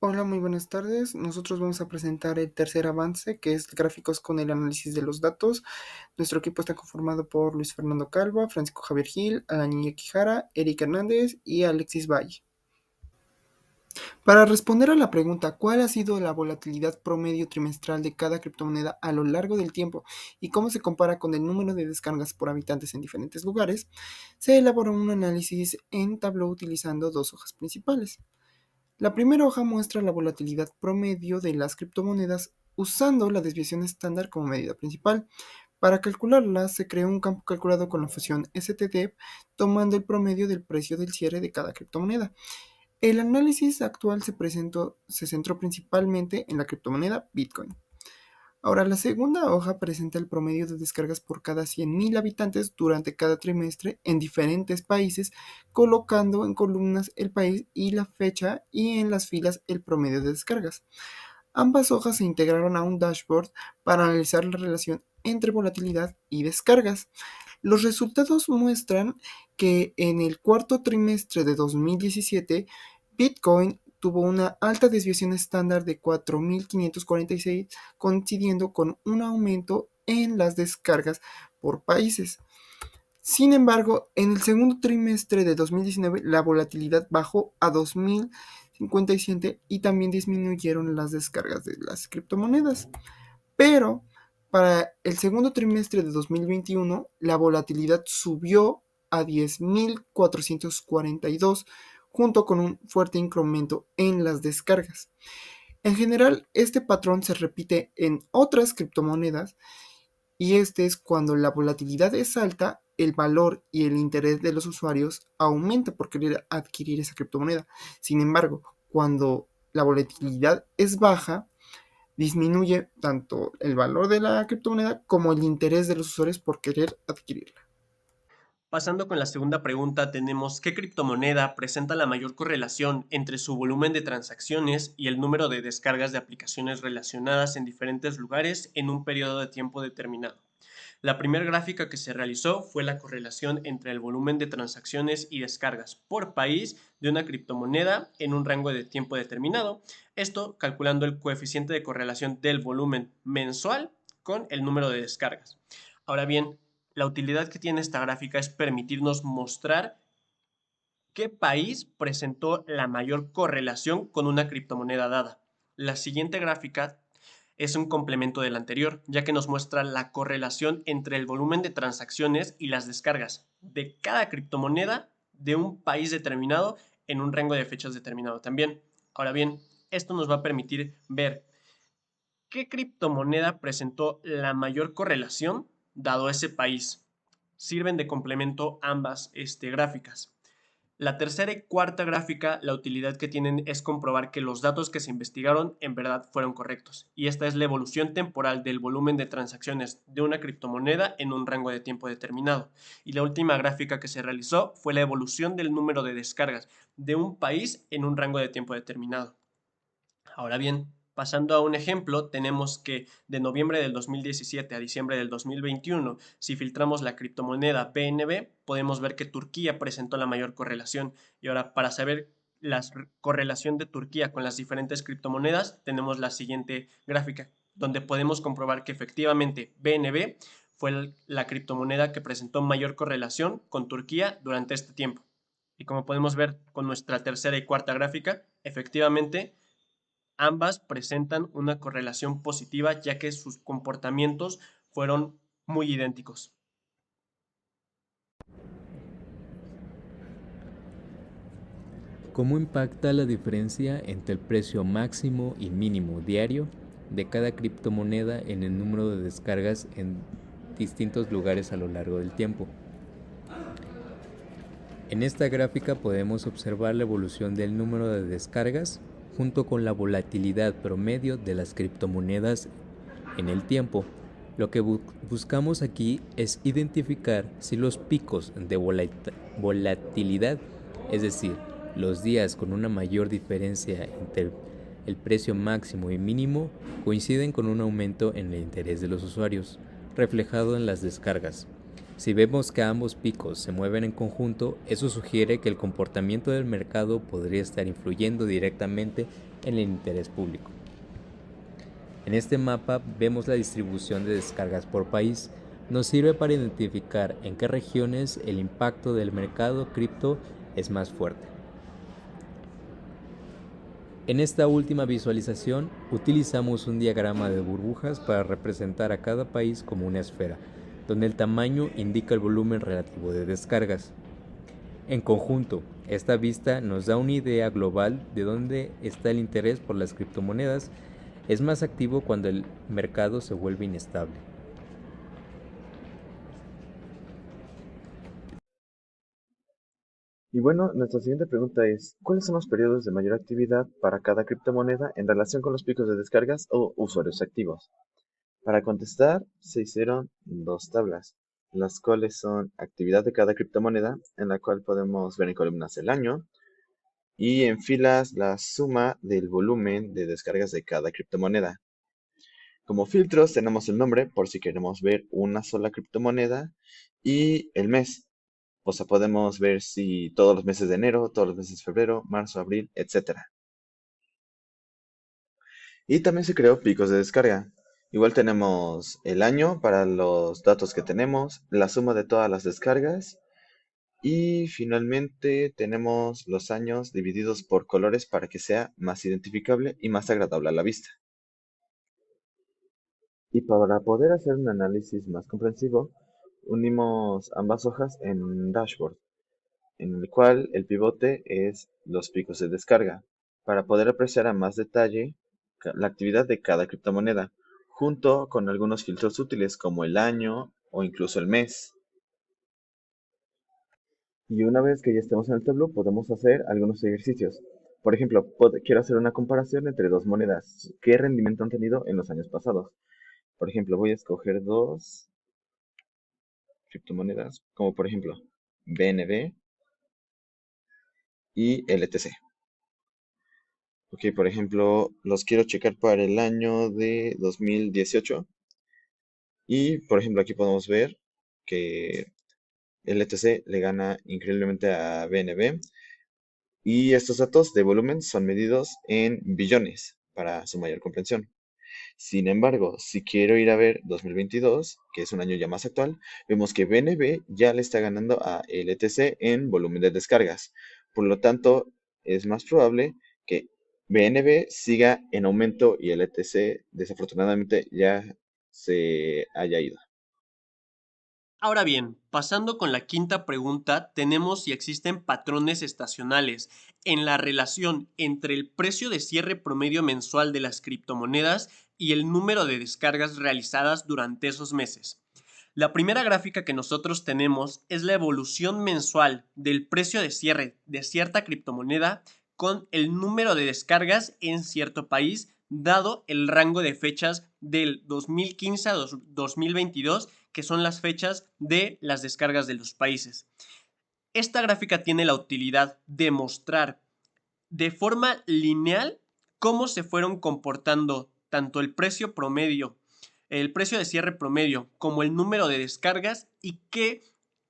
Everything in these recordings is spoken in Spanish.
Hola, muy buenas tardes. Nosotros vamos a presentar el tercer avance, que es gráficos con el análisis de los datos. Nuestro equipo está conformado por Luis Fernando Calva, Francisco Javier Gil, Niña Quijara, Eric Hernández y Alexis Valle. Para responder a la pregunta ¿cuál ha sido la volatilidad promedio trimestral de cada criptomoneda a lo largo del tiempo y cómo se compara con el número de descargas por habitantes en diferentes lugares? Se elaboró un análisis en Tableau utilizando dos hojas principales. La primera hoja muestra la volatilidad promedio de las criptomonedas usando la desviación estándar como medida principal. Para calcularla, se creó un campo calculado con la función stdep tomando el promedio del precio del cierre de cada criptomoneda. El análisis actual se centró principalmente en la criptomoneda Bitcoin. Ahora, la segunda hoja presenta el promedio de descargas por cada 100.000 habitantes durante cada trimestre en diferentes países, colocando en columnas el país y la fecha y en las filas el promedio de descargas. Ambas hojas se integraron a un dashboard para analizar la relación entre volatilidad y descargas. Los resultados muestran que en el cuarto trimestre de 2017, Bitcoin tuvo una alta desviación estándar de 4.546, coincidiendo con un aumento en las descargas por países. Sin embargo, en el segundo trimestre de 2019, la volatilidad bajó a 2.057 y también disminuyeron las descargas de las criptomonedas. Pero para el segundo trimestre de 2021, la volatilidad subió a 10.442, junto con un fuerte incremento en las descargas. En general, este patrón se repite en otras criptomonedas y este es cuando la volatilidad es alta, el valor y el interés de los usuarios aumenta por querer adquirir esa criptomoneda. Sin embargo, cuando la volatilidad es baja, disminuye tanto el valor de la criptomoneda como el interés de los usuarios por querer adquirirla. Pasando con la segunda pregunta, tenemos ¿qué criptomoneda presenta la mayor correlación entre su volumen de transacciones y el número de descargas de aplicaciones relacionadas en diferentes lugares en un periodo de tiempo determinado? La primera gráfica que se realizó fue la correlación entre el volumen de transacciones y descargas por país de una criptomoneda en un rango de tiempo determinado, esto calculando el coeficiente de correlación del volumen mensual con el número de descargas. Ahora bien, la utilidad que tiene esta gráfica es permitirnos mostrar qué país presentó la mayor correlación con una criptomoneda dada. La siguiente gráfica es un complemento del anterior, ya que nos muestra la correlación entre el volumen de transacciones y las descargas de cada criptomoneda de un país determinado en un rango de fechas determinado también. Ahora bien, esto nos va a permitir ver qué criptomoneda presentó la mayor correlación dado ese país. Sirven de complemento ambas gráficas. La tercera y cuarta gráfica, la utilidad que tienen es comprobar que los datos que se investigaron en verdad fueron correctos. Y esta es la evolución temporal del volumen de transacciones de una criptomoneda en un rango de tiempo determinado. Y la última gráfica que se realizó fue la evolución del número de descargas de un país en un rango de tiempo determinado. Ahora bien, pasando a un ejemplo, tenemos que de noviembre del 2017 a diciembre del 2021, si filtramos la criptomoneda BNB, podemos ver que Turquía presentó la mayor correlación. Y ahora, para saber la correlación de Turquía con las diferentes criptomonedas, tenemos la siguiente gráfica, donde podemos comprobar que efectivamente BNB fue la criptomoneda que presentó mayor correlación con Turquía durante este tiempo. Y como podemos ver con nuestra tercera y cuarta gráfica, efectivamente ambas presentan una correlación positiva ya que sus comportamientos fueron muy idénticos. ¿Cómo impacta la diferencia entre el precio máximo y mínimo diario de cada criptomoneda en el número de descargas en distintos lugares a lo largo del tiempo? En esta gráfica podemos observar la evolución del número de descargas junto con la volatilidad promedio de las criptomonedas en el tiempo. Lo que buscamos aquí es identificar si los picos de volatilidad, es decir, los días con una mayor diferencia entre el precio máximo y mínimo, coinciden con un aumento en el interés de los usuarios, reflejado en las descargas. Si vemos que ambos picos se mueven en conjunto, eso sugiere que el comportamiento del mercado podría estar influyendo directamente en el interés público. En este mapa vemos la distribución de descargas por país. Nos sirve para identificar en qué regiones el impacto del mercado cripto es más fuerte. En esta última visualización utilizamos un diagrama de burbujas para representar a cada país como una esfera, donde el tamaño indica el volumen relativo de descargas. En conjunto, esta vista nos da una idea global de dónde está el interés por las criptomonedas. Es más activo cuando el mercado se vuelve inestable. Y bueno, nuestra siguiente pregunta es, ¿cuáles son los periodos de mayor actividad para cada criptomoneda en relación con los picos de descargas o usuarios activos? Para contestar, se hicieron dos tablas, las cuales son actividad de cada criptomoneda, en la cual podemos ver en columnas el año, y en filas la suma del volumen de descargas de cada criptomoneda. Como filtros tenemos el nombre por si queremos ver una sola criptomoneda y el mes. O sea, podemos ver si todos los meses de enero, todos los meses de febrero, marzo, abril, etc. Y también se creó picos de descarga. Igual tenemos el año para los datos que tenemos, la suma de todas las descargas y finalmente tenemos los años divididos por colores para que sea más identificable y más agradable a la vista. Y para poder hacer un análisis más comprensivo, unimos ambas hojas en un dashboard, en el cual el pivote es los picos de descarga, para poder apreciar a más detalle la actividad de cada criptomoneda, junto con algunos filtros útiles como el año o incluso el mes. Y una vez que ya estemos en el tableau, podemos hacer algunos ejercicios. Por ejemplo, quiero hacer una comparación entre dos monedas. ¿Qué rendimiento han tenido en los años pasados? Por ejemplo, voy a escoger dos criptomonedas, como por ejemplo BNB y LTC. Ok, por ejemplo, los quiero checar para el año de 2018. Y por ejemplo, aquí podemos ver que LTC le gana increíblemente a BNB. Y estos datos de volumen son medidos en billones para su mayor comprensión. Sin embargo, si quiero ir a ver 2022, que es un año ya más actual, vemos que BNB ya le está ganando a LTC en volumen de descargas. Por lo tanto, es más probable que BNB siga en aumento y LTC desafortunadamente ya se haya ido. Ahora bien, pasando con la quinta pregunta, tenemos si existen patrones estacionales en la relación entre el precio de cierre promedio mensual de las criptomonedas y el número de descargas realizadas durante esos meses. La primera gráfica que nosotros tenemos es la evolución mensual del precio de cierre de cierta criptomoneda con el número de descargas en cierto país, dado el rango de fechas del 2015 a 2022, que son las fechas de las descargas de los países. Esta gráfica tiene la utilidad de mostrar de forma lineal cómo se fueron comportando tanto el precio promedio, el precio de cierre promedio, como el número de descargas y qué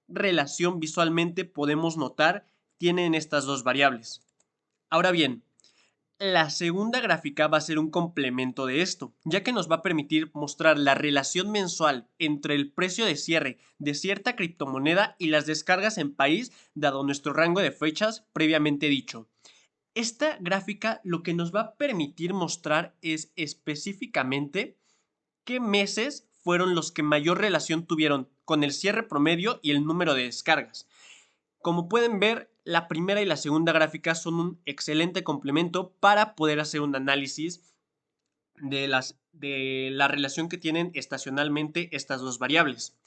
relación visualmente podemos notar tienen estas dos variables. Ahora bien, la segunda gráfica va a ser un complemento de esto, ya que nos va a permitir mostrar la relación mensual entre el precio de cierre de cierta criptomoneda y las descargas en país, dado nuestro rango de fechas previamente dicho. Esta gráfica lo que nos va a permitir mostrar es específicamente qué meses fueron los que mayor relación tuvieron con el cierre promedio y el número de descargas. Como pueden ver, la primera y la segunda gráfica son un excelente complemento para poder hacer un análisis de la relación que tienen estacionalmente estas dos variables.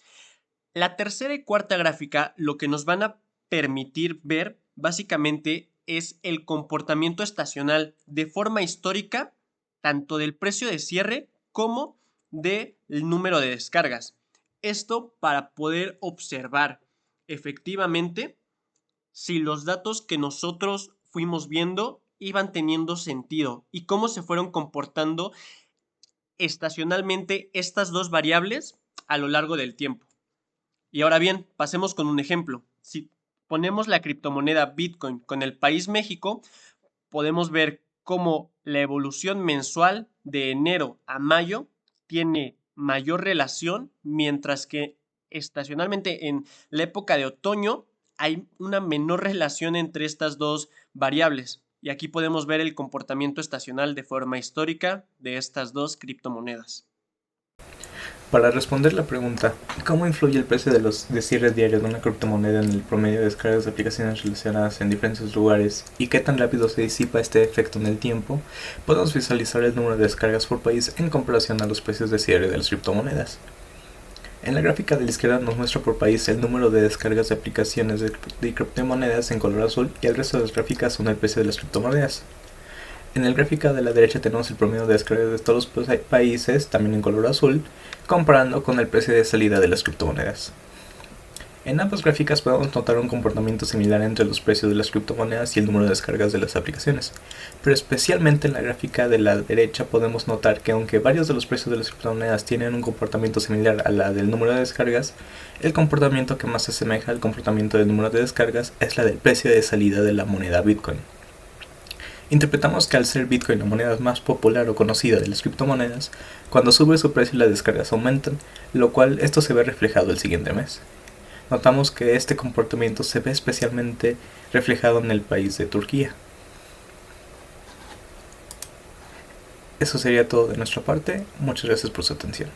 La tercera y cuarta gráfica lo que nos van a permitir ver básicamente es el comportamiento estacional de forma histórica tanto del precio de cierre como del número de descargas. Esto para poder observar efectivamente si los datos que nosotros fuimos viendo iban teniendo sentido y cómo se fueron comportando estacionalmente estas dos variables a lo largo del tiempo. Y ahora bien, pasemos con un ejemplo. Si ponemos la criptomoneda Bitcoin con el país México, podemos ver cómo la evolución mensual de enero a mayo tiene mayor relación, mientras que estacionalmente en la época de otoño hay una menor relación entre estas dos variables. Y aquí podemos ver el comportamiento estacional de forma histórica de estas dos criptomonedas. Para responder la pregunta, ¿cómo influye el precio de cierre diario de una criptomoneda en el promedio de descargas de aplicaciones relacionadas en diferentes lugares y qué tan rápido se disipa este efecto en el tiempo? Podemos visualizar el número de descargas por país en comparación a los precios de cierre de las criptomonedas. En la gráfica de la izquierda nos muestra por país el número de descargas de aplicaciones de criptomonedas en color azul y el resto de las gráficas son el precio de las criptomonedas. En el gráfico de la derecha tenemos el promedio de descargas de todos los países, también en color azul, comparando con el precio de salida de las criptomonedas. En ambas gráficas podemos notar un comportamiento similar entre los precios de las criptomonedas y el número de descargas de las aplicaciones, pero especialmente en la gráfica de la derecha podemos notar que aunque varios de los precios de las criptomonedas tienen un comportamiento similar a la del número de descargas, el comportamiento que más se asemeja al comportamiento del número de descargas es la del precio de salida de la moneda Bitcoin. Interpretamos que al ser Bitcoin la moneda más popular o conocida de las criptomonedas, cuando sube su precio las descargas aumentan, lo cual esto se ve reflejado el siguiente mes. Notamos que este comportamiento se ve especialmente reflejado en el país de Turquía. Eso sería todo de nuestra parte, muchas gracias por su atención.